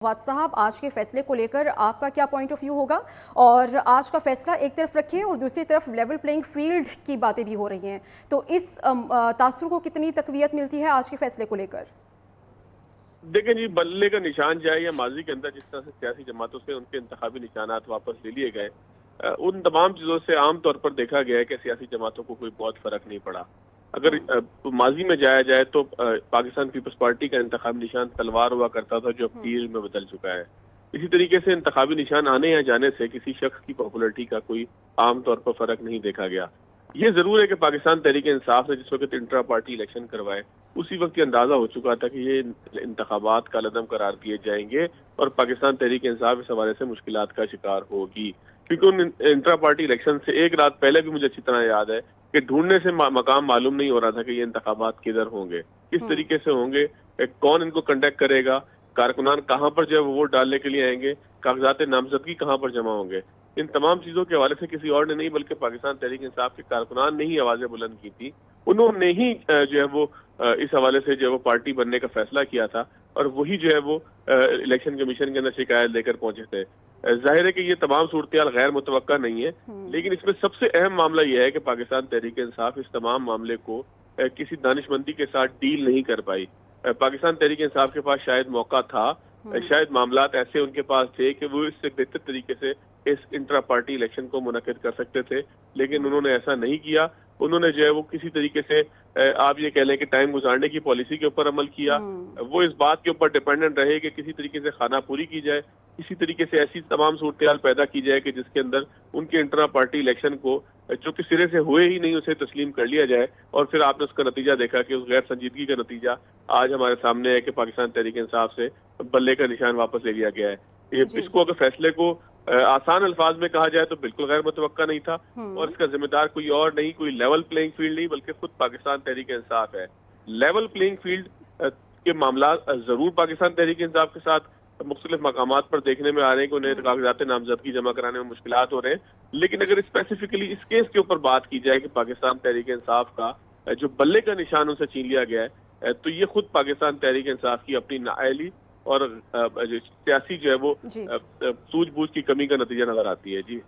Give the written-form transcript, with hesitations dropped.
वाद साहब, आज के फैसले को लेकर आपका क्या पॉइंट ऑफ व्यू होगा? और आज का फैसला एक तरफ रखिए और दूसरी तरफ लेवल प्लेइंग फील्ड की बातें भी हो रही हैं, तो इस तासुर को कितनी तकवीत मिलती है आज के फैसले को लेकर? देखें जी, बल्ले का निशान जाए या माजी के अंदर जिस तरह से सियासी जमातों से उनके इंतखाबी निशानात वापस ले लिए गए, उन तमाम चीजों से आमतौर पर देखा गया है कि सियासी जमातों को कोई बहुत फर्क नहीं पड़ा। अगर माजी में जाया जाए तो पाकिस्तान पीपल्स पार्टी का इंतखाबी निशान तलवार हुआ करता था, जो अब तीर में बदल चुका है। इसी तरीके से इंतखाबी निशान आने या जाने से किसी शख्स की पॉपुलरिटी का कोई आमतौर पर फर्क नहीं देखा गया। ये जरूर है कि पाकिस्तान तहरीक इंसाफ ने जिस वक्त इंट्रा पार्टी इलेक्शन करवाए, उसी वक्त ये अंदाजा हो चुका था कि ये इंतखाबात का लदम करार दिए जाएंगे और पाकिस्तान तहरीक इंसाफ इस हवाले से मुश्किलात का शिकार होगी। क्योंकि उन इंट्रा पार्टी इलेक्शन से एक रात पहले भी मुझे अच्छी तरह याद है कि ढूंढने से मकाम मालूम नहीं हो रहा था कि ये इंतखाबात किधर होंगे, किस तरीके से होंगे, कौन इनको कंडक्ट करेगा, कारकुनान कहाँ पर जो है वो वोट डालने के लिए आएंगे, कागजात नामजदगी कहाँ पर जमा होंगे। इन तमाम चीजों के हवाले से किसी और ने नहीं बल्कि पाकिस्तान तहरीक इंसाफ के कारकुनान ने ही आवाजें बुलंद की थी। उन्होंने ही जो है वो इस हवाले से जो है वो पार्टी बनने का फैसला किया था और वही जो है वो इलेक्शन कमीशन के अंदर शिकायत लेकर पहुंचे थे। जाहिर है कि ये तमाम सूरत गैर मुतवक्का नहीं है, लेकिन इसमें सबसे अहम मामला यह है कि पाकिस्तान तहरीक इंसाफ इस तमाम मामले को किसी दानिशमंदी के साथ डील नहीं कर पाई। पाकिस्तान तहरीक इंसाफ के पास शायद मौका था, शायद मामलात ऐसे उनके पास थे कि वो इससे बेहतर तरीके से इस इंट्रा पार्टी इलेक्शन को मुनक्किद कर सकते थे, लेकिन उन्होंने ऐसा नहीं किया। उन्होंने जो है वो किसी तरीके से आप ये कह लें कि टाइम गुजारने की पॉलिसी के ऊपर अमल किया। वो इस बात के ऊपर डिपेंडेंट रहे कि किसी तरीके से खाना पूरी की जाए, किसी तरीके से ऐसी तमाम सूरत पैदा की जाए कि जिसके अंदर उनके इंट्रा पार्टी इलेक्शन को जो कि सिरे से हुए ही नहीं उसे तस्लीम कर लिया जाए। और फिर आपने उसका नतीजा देखा कि उस गैर संजीदगी का नतीजा आज हमारे सामने है कि पाकिस्तान तहरीक इंसाफ से बल्ले का निशान वापस ले लिया गया है। इसको अगर फैसले को आसान अल्फाज में कहा जाए तो बिल्कुल गैर मुतवक्का नहीं था और इसका जिम्मेदार कोई और नहीं, कोई लेवल प्लेइंग फील्ड नहीं, बल्कि खुद पाकिस्तान तहरीक इंसाफ है। लेवल प्लेइंग फील्ड के मामला जरूर पाकिस्तान तहरीक इंसाफ के साथ मुख्तलिफ मकामात पर देखने में आ रहे हैं कि उन्हें कागजात नामजदगी जमा कराने में मुश्किलात हो रहे हैं। लेकिन अगर स्पेसिफिकली इस केस के ऊपर बात की जाए कि पाकिस्तान तहरीक इंसाफ का जो बल्ले का निशान उनसे छीन लिया गया है, तो ये खुद पाकिस्तान तहरीक इंसाफ की अपनी नाअहली और सियासी जो है वो सूझबूझ की कमी का नतीजा नजर आती है। जी।